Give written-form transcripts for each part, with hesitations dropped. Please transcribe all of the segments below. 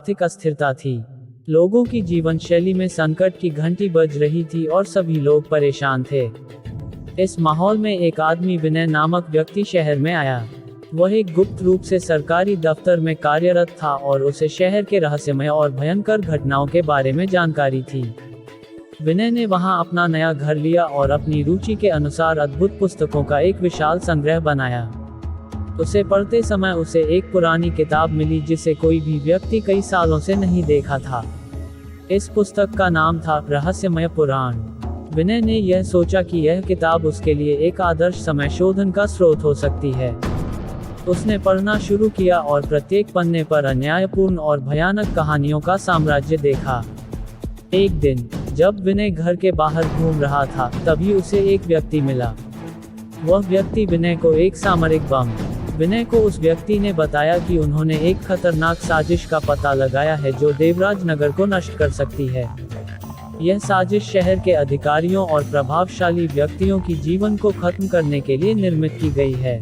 आर्थिक अस्थिरता थी। लोगों की जीवन शैली में संकट की घंटी बज रही थी और सभी लोग परेशान थे। इस माहौल में एक आदमी विनय नामक व्यक्ति शहर में आया। वह एक गुप्त रूप से सरकारी दफ्तर में कार्यरत था और उसे शहर के रहस्यमय और भयंकर घटनाओं के बारे में जानकारी थी। विनय ने वहां अपना नया घर लिया और अपनी रुचि के अनुसार अद्भुत पुस्तकों का एक विशाल संग्रह बनाया। उसे पढ़ते समय उसे एक पुरानी किताब मिली जिसे कोई भी व्यक्ति कई सालों से नहीं देखा था। इस पुस्तक का नाम था रहस्यमय पुराण। विनय ने यह सोचा कि यह किताब उसके लिए एक आदर्श समय शोधन का स्रोत हो सकती है। उसने पढ़ना शुरू किया और प्रत्येक पन्ने पर अन्यायपूर्ण और भयानक कहानियों का साम्राज्य देखा। एक दिन जब विनय घर के बाहर घूम रहा था, तभी उसे एक व्यक्ति मिला। वह व्यक्ति विनय को एक सामरिक बम। विनय को उस व्यक्ति ने बताया कि उन्होंने एक खतरनाक साजिश का पता लगाया है जो देवराज नगर को नष्ट कर सकती है। यह साजिश शहर के अधिकारियों और प्रभावशाली व्यक्तियों की जीवन को खत्म करने के लिए निर्मित की गई है।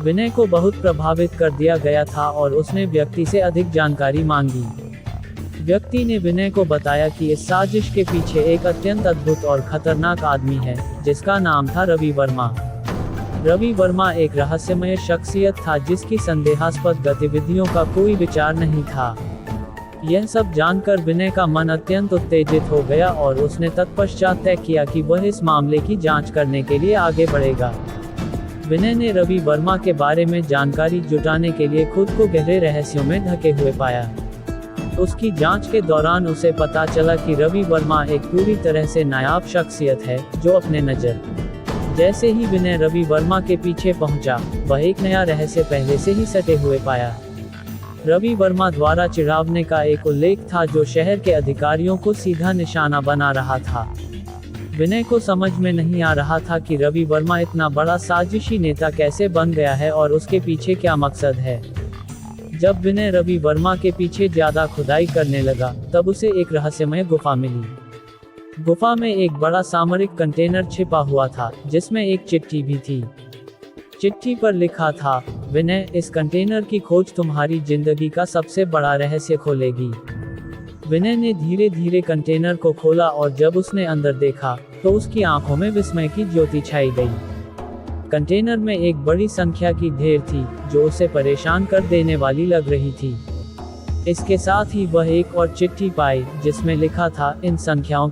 विनय को बहुत प्रभावित कर दिया गया था और उसने व्यक्ति से अधिक जानकारी मांगी। व्यक्ति ने विनय को बताया कि इस साजिश के पीछे एक अत्यंत अद्भुत और खतरनाक आदमी है, जिसका नाम था रवि वर्मा। रवि वर्मा एक रहस्यमय शख्सियत था जिसकी संदेहास्पद गतिविधियों का कोई विचार नहीं था। यह सब जानकर विनय का मन अत्यंत उत्तेजित हो गया और उसने तत्पश्चात तय किया कि वह इस मामले की जांच करने के लिए आगे बढ़ेगा। विनय ने रवि वर्मा के बारे में जानकारी जुटाने के लिए खुद को गहरे रहस्यों में ढके हुए पाया। उसकी जांच के दौरान उसे पता चला कि रवि वर्मा एक पूरी तरह से नायाब शख्सियत है, जो अपने नजर। जैसे ही विनय रवि वर्मा के पीछे पहुंचा, वह एक नया रहस्य पहले से ही सटे हुए पाया। रवि वर्मा द्वारा चिढ़ावने का एक उल्लेख था जो शहर के अधिकारियों को सीधा निशाना बना रहा था। विनय को समझ में नहीं आ रहा था कि रवि वर्मा इतना बड़ा साजिशी नेता कैसे बन गया है और उसके पीछे क्या मकसद है। जब विनय रवि वर्मा के पीछे ज्यादा खुदाई करने लगा, तब उसे एक रहस्यमय गुफा मिली। गुफा में एक बड़ा सामरिक कंटेनर छिपा हुआ था, जिसमें एक चिट्ठी भी थी। चिट्ठी पर लिखा था, विनय, इस कंटेनर की खोज तुम्हारी जिंदगी का सबसे बड़ा रहस्य खोलेगी। विनय ने धीरे धीरे कंटेनर को खोला और जब उसने अंदर देखा, तो उसकी आंखों में विस्मय की ज्योति छाई गई। कंटेनर में एक बड़ी संख्या की ढेर थी, जो उसे परेशान कर देने वाली लग रही थी। इसके साथ ही वह एक और चिट्ठी पाई, जिसमें लिखा था, इन संख्याओं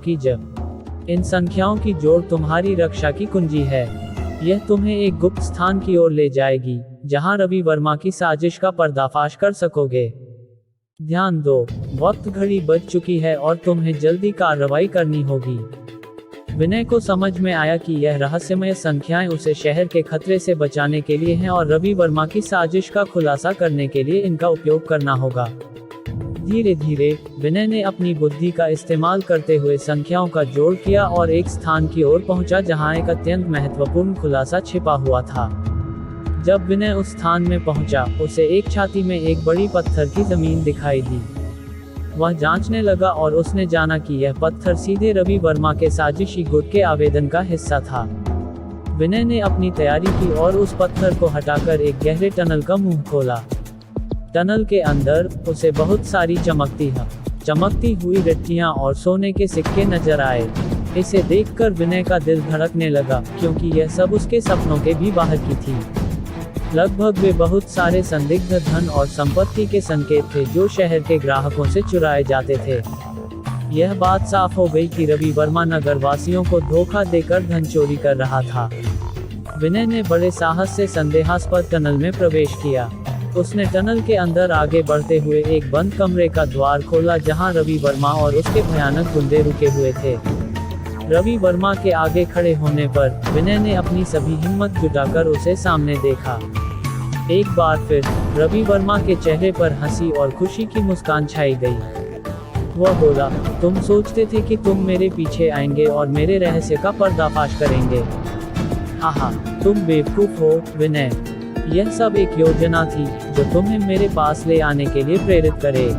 की जोड़ तुम्हारी रक्षा की कुंजी है। यह तुम्हें एक गुप्त स्थान की ओर ले जाएगी, जहां रवि वर्मा की साजिश का पर्दाफाश कर सकोगे। ध्यान दो, वक्त घड़ी बज चुकी है और तुम्हें जल्दी कार्रवाई करनी होगी। विनय को समझ में आया कि यह रहस्यमय संख्याएं उसे शहर के खतरे से बचाने के लिए हैं और रवि वर्मा की साजिश का खुलासा करने के लिए इनका उपयोग करना होगा। धीरे धीरे विनय ने अपनी बुद्धि का इस्तेमाल करते हुए संख्याओं का जोड़ किया और एक स्थान की ओर पहुंचा जहां एक अत्यंत महत्वपूर्ण खुलासा छिपा हुआ था। जब विनय उस स्थान में पहुंचा, उसे एक छाती में एक बड़ी पत्थर की जमीन दिखाई दी। वह जांचने लगा और उसने जाना कि यह पत्थर सीधे रवि वर्मा के साजिशी गुट के आवेदन का हिस्सा था। विनय ने अपनी तैयारी की और उस पत्थर को हटाकर एक गहरे टनल का मुंह खोला। टनल के अंदर उसे बहुत सारी चमकती हुई रिट्टियां और सोने के सिक्के नजर आए। इसे देखकर विनय का दिल धड़कने लगा, क्योंकि यह सब उसके सपनों के भी बाहर की थी। लगभग वे बहुत सारे संदिग्ध धन और संपत्ति के संकेत थे जो शहर के ग्राहकों से चुराए जाते थे। यह बात साफ हो गई कि रवि वर्मा नगरवासियों को धोखा देकर धन चोरी कर रहा था। विनय ने बड़े साहस से संदेहास्पद टनल में प्रवेश किया। उसने टनल के अंदर आगे बढ़ते हुए एक बंद कमरे का द्वार खोला जहां रवि वर्मा और उसके भयानक गुंडे रुके हुए थे। रवि वर्मा के आगे खड़े होने पर विनय ने अपनी सभी हिम्मत जुटाकर उसे सामने देखा। एक बार फिर रवि वर्मा के चेहरे पर हंसी और खुशी की मुस्कान छाई गई। वह बोला, तुम सोचते थे कि तुम मेरे पीछे आएंगे और मेरे रहस्य का पर्दाफाश करेंगे। आहा, तुम बेवकूफ हो विनय। यह सब एक योजना थी जो तुम्हें मेरे पास ले आने के लिए प्रेरित करे।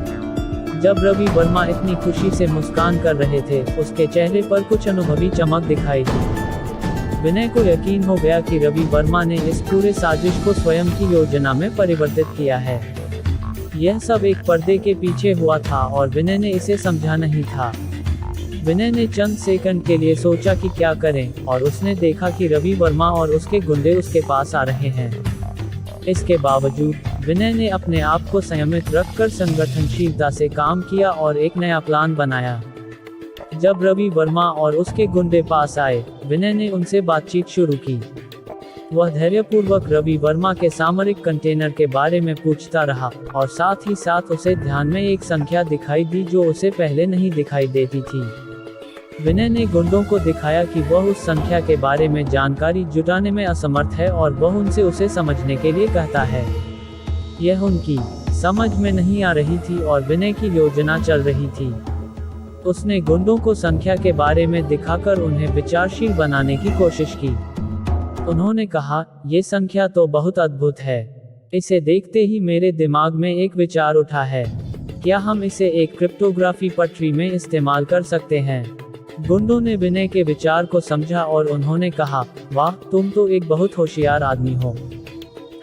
जब रवि वर्मा इतनी खुशी से मुस्कान कर रहे थे, उसके चेहरे पर कुछ अनुभवी चमक दिखाई दी। विनय को यकीन हो गया कि रवि वर्मा ने इस पूरे साजिश को स्वयं की योजना में परिवर्तित किया है। यह सब एक पर्दे के पीछे हुआ था और विनय ने इसे समझा नहीं था। विनय ने चंद सेकंड के लिए सोचा कि क्या करें, और उसने देखा कि रवि वर्मा और उसके गुंडे उसके पास आ रहे हैं। इसके बावजूद विनय ने अपने आप को संयमित रखकर संगठनशीलता से काम किया और एक नया प्लान बनाया। जब रवि वर्मा और उसके गुंडे पास आए, विनय ने उनसे बातचीत शुरू की। वह धैर्यपूर्वक रवि वर्मा के सामरिक कंटेनर के बारे में पूछता रहा, और साथ ही साथ उसे ध्यान में एक संख्या दिखाई दी जो उसे पहले नहीं दिखाई देती थी। विनय ने गुंडों को दिखाया कि वह उस संख्या के बारे में जानकारी जुटाने में असमर्थ है और वह उनसे उसे समझने के लिए कहता है। यह उनकी समझ में नहीं आ रही थी और विनय की योजना चल रही थी। उसने गुंडों को संख्या के बारे में दिखाकर उन्हें विचारशील बनाने की कोशिश की। उन्होंने कहा, ये संख्या तो बहुत अद्भुत है। इसे देखते ही मेरे दिमाग में एक विचार उठा है। क्या हम इसे एक क्रिप्टोग्राफी पटरी में इस्तेमाल कर सकते हैं? गुंडों ने विनय के विचार को समझा और उन्होंने कहा, वाह, तुम तो एक बहुत होशियार आदमी हो।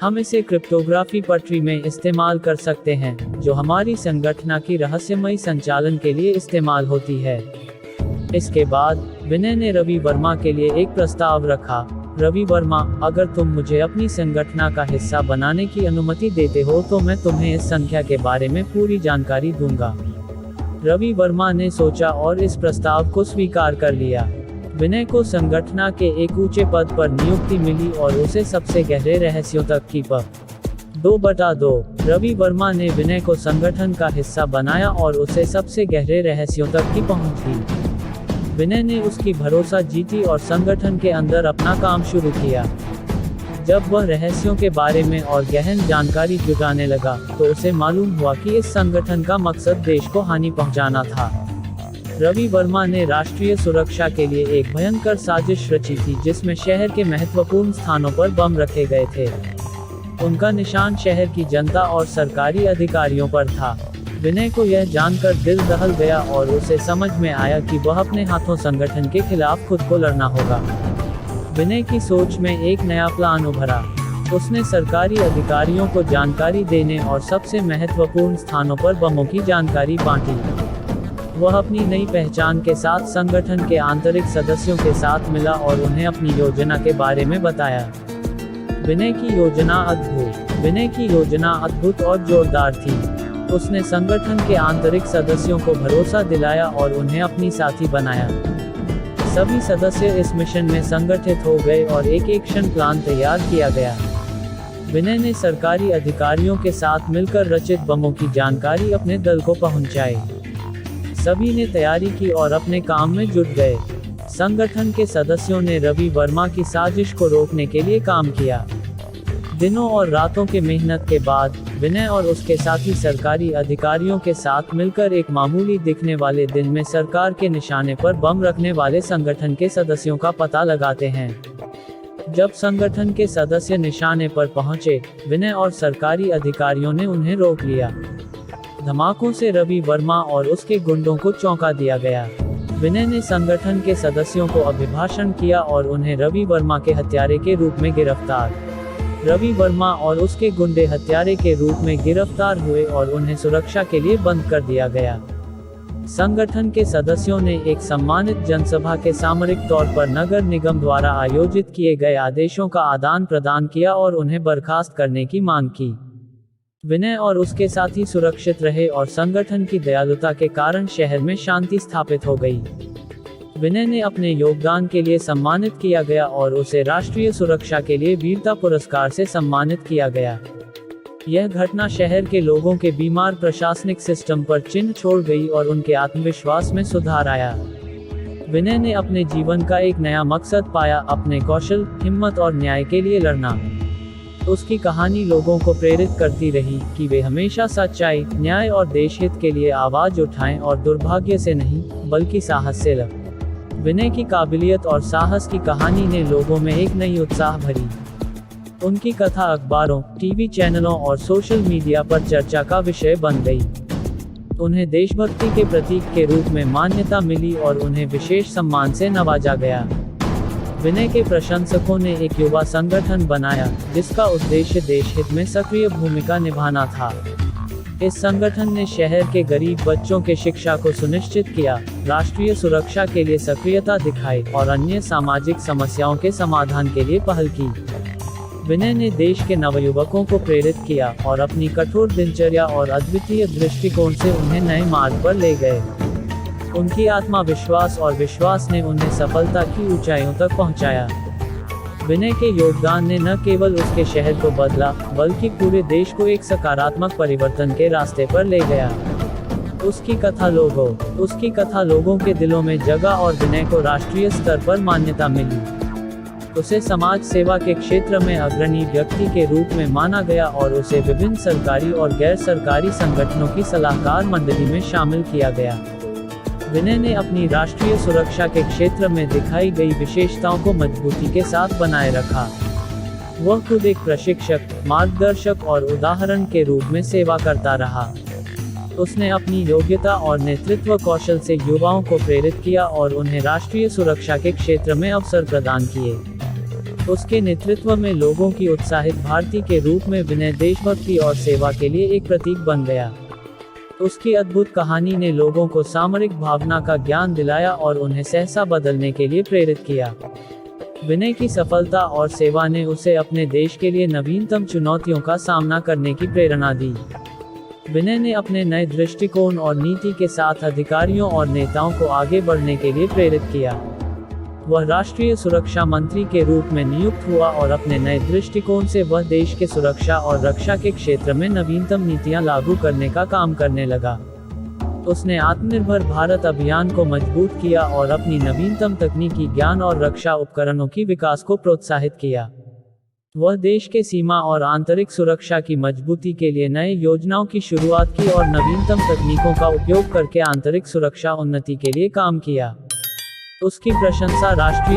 हम इसे क्रिप्टोग्राफी पटरी में इस्तेमाल कर सकते हैं, जो हमारी संगठन की रहस्यमयी संचालन के लिए इस्तेमाल होती है। इसके बाद विनय ने रवि वर्मा के लिए एक प्रस्ताव रखा। रवि वर्मा, अगर तुम मुझे अपनी संगठन का हिस्सा बनाने की अनुमति देते हो तो मैं तुम्हें इस संख्या के बारे में पूरी जानकारी दूंगा। रवि वर्मा ने सोचा और इस प्रस्ताव को स्वीकार कर लिया। विनय को संगठन के एक ऊंचे पद पर नियुक्ति मिली और उसे सबसे गहरे रहस्यों तक की 2/2। रवि वर्मा ने विनय को संगठन का हिस्सा बनाया और उसे सबसे गहरे रहस्यों तक की पहुंच दी। विनय ने उसकी भरोसा जीती और संगठन के अंदर अपना काम शुरू किया। जब वह रहस्यों के बारे में और गहन जानकारी जुटाने लगा, तो उसे मालूम हुआ कि इस संगठन का मकसद देश को हानि पहुंचाना था। रवि वर्मा ने राष्ट्रीय सुरक्षा के लिए एक भयंकर साजिश रची थी, जिसमें शहर के महत्वपूर्ण स्थानों पर बम रखे गए थे। उनका निशान शहर की जनता और सरकारी अधिकारियों पर था। विनय को यह जानकर दिल दहल गया और उसे समझ में आया कि वह अपने हाथों संगठन के खिलाफ खुद को लड़ना होगा। विनय की सोच में एक नया प्लान उभरा। उसने सरकारी अधिकारियों को जानकारी देने और सबसे महत्वपूर्ण स्थानों पर बमों की जानकारी बांटी। वह अपनी नई पहचान के साथ संगठन के आंतरिक सदस्यों के साथ मिला और उन्हें अपनी योजना के बारे में बताया। विनय की योजना अद्भुत और जोरदार थी। उसने संगठन के आंतरिक सदस्यों को भरोसा दिलाया और उन्हें अपनी साथी बनाया। सभी सदस्य इस मिशन में संगठित हो गए और एक एक्शन प्लान तैयार किया गया। विनय ने सरकारी अधिकारियों के साथ मिलकर रचित बमों की जानकारी अपने दल को पहुंचाई। सभी ने तैयारी की और अपने काम में जुट गए। संगठन के सदस्यों ने रवि वर्मा की साजिश को रोकने के लिए काम किया। दिनों और रातों के मेहनत के बाद विनय और उसके साथी सरकारी अधिकारियों के साथ मिलकर एक मामूली दिखने वाले दिन में सरकार के निशाने पर बम रखने वाले संगठन के सदस्यों का पता लगाते हैं। जब संगठन के सदस्य निशाने पर पहुंचे, विनय और सरकारी अधिकारियों ने उन्हें रोक लिया। धमाकों से रवि वर्मा और उसके गुंडों को चौंका दिया गया। विनय ने संगठन के सदस्यों को अभिभाषण किया और उन्हें रवि वर्मा के हत्यारे के रूप में गिरफ्तार। रवि वर्मा और उसके गुंडे हत्यारे के रूप में गिरफ्तार हुए और उन्हें सुरक्षा के लिए बंद कर दिया गया। संगठन के सदस्यों ने एक सम्मानित जनसभा के सामरिक तौर पर नगर निगम द्वारा आयोजित किए गए आदेशों का आदान प्रदान किया और उन्हें बर्खास्त करने की मांग की। विनय और उसके साथी सुरक्षित रहे और संगठन की दयालुता के कारण शहर में शांति स्थापित हो गई। विनय ने अपने योगदान के लिए सम्मानित किया गया और उसे राष्ट्रीय सुरक्षा के लिए वीरता पुरस्कार से सम्मानित किया गया। यह घटना शहर के लोगों के बीमार प्रशासनिक सिस्टम पर चिन्ह छोड़ गई और उनके आत्मविश्वास में सुधार आया। विनय ने अपने जीवन का एक नया मकसद पाया, अपने कौशल, हिम्मत और न्याय के लिए लड़ना। उसकी कहानी लोगों को प्रेरित करती रही कि वे हमेशा सच्चाई, न्याय और देशहित के लिए आवाज उठाएं और दुर्भाग्य से नहीं, बल्कि साहस से लड़ें। विनय की काबिलियत और साहस की कहानी ने लोगों में एक नई उत्साह भरी। उनकी कथा अखबारों, टीवी चैनलों और सोशल मीडिया पर चर्चा का विषय बन गई। उन्हें देशभक्ति के प्रतीक के रूप में मान्यता मिली और उन्हें विशेष सम्मान से नवाजा गया। विनय के प्रशंसकों ने एक युवा संगठन बनाया, जिसका उद्देश्य देशहित में सक्रिय भूमिका निभाना था। इस संगठन ने शहर के गरीब बच्चों के शिक्षा को सुनिश्चित किया, राष्ट्रीय सुरक्षा के लिए सक्रियता दिखाई और अन्य सामाजिक समस्याओं के समाधान के लिए पहल की। विनय ने देश के नवयुवकों को प्रेरित किया और अपनी कठोर दिनचर्या और अद्वितीय दृष्टिकोण से उन्हें नए मार्ग पर ले गए। उनकी आत्मविश्वास और विश्वास ने उन्हें सफलता की ऊंचाइयों तक पहुंचाया। विनय के योगदान ने न केवल उसके शहर को बदला, बल्कि पूरे देश को एक सकारात्मक परिवर्तन के रास्ते पर ले गया। उसकी कथा लोगों के दिलों में जगा और विनय को राष्ट्रीय स्तर पर मान्यता मिली। उसे समाज सेवा के क्षेत्र में अग्रणी व्यक्ति के रूप में माना गया और उसे विभिन्न सरकारी और गैर सरकारी संगठनों की सलाहकार मंडली में शामिल किया गया। विनय ने अपनी राष्ट्रीय सुरक्षा के क्षेत्र में दिखाई गई विशेषताओं को मजबूती के साथ बनाए रखा। वह खुद एक प्रशिक्षक, मार्गदर्शक और उदाहरण के रूप में सेवा करता रहा। उसने अपनी योग्यता और नेतृत्व कौशल से युवाओं को प्रेरित किया और उन्हें राष्ट्रीय सुरक्षा के क्षेत्र में अवसर प्रदान किए। उसके नेतृत्व में लोगों की उत्साहित भारतीय के रूप में विनय देशभक्ति और सेवा के लिए एक प्रतीक बन गया। उसकी अद्भुत कहानी ने लोगों को सामरिक भावना का ज्ञान दिलाया और उन्हें सहसा बदलने के लिए प्रेरित किया। विनय की सफलता और सेवा ने उसे अपने देश के लिए नवीनतम चुनौतियों का सामना करने की प्रेरणा दी। विनय ने अपने नए दृष्टिकोण और नीति के साथ अधिकारियों और नेताओं को आगे बढ़ने के लिए प्रेरित किया। वह राष्ट्रीय सुरक्षा मंत्री के रूप में नियुक्त हुआ और अपने नए दृष्टिकोण से वह देश के सुरक्षा और रक्षा के क्षेत्र में नवीनतम नीतियां लागू करने का काम करने लगा। उसने आत्मनिर्भर भारत अभियान को मजबूत किया और अपनी नवीनतम तकनीकी ज्ञान और रक्षा उपकरणों की विकास को प्रोत्साहित किया। वह देश के सीमा और आंतरिक सुरक्षा की मजबूती के लिए नए योजनाओं की शुरुआत की और नवीनतम तकनीकों का उपयोग करके आंतरिक सुरक्षा उन्नति के लिए काम किया। उसकी प्रशंसा राष्ट्रीय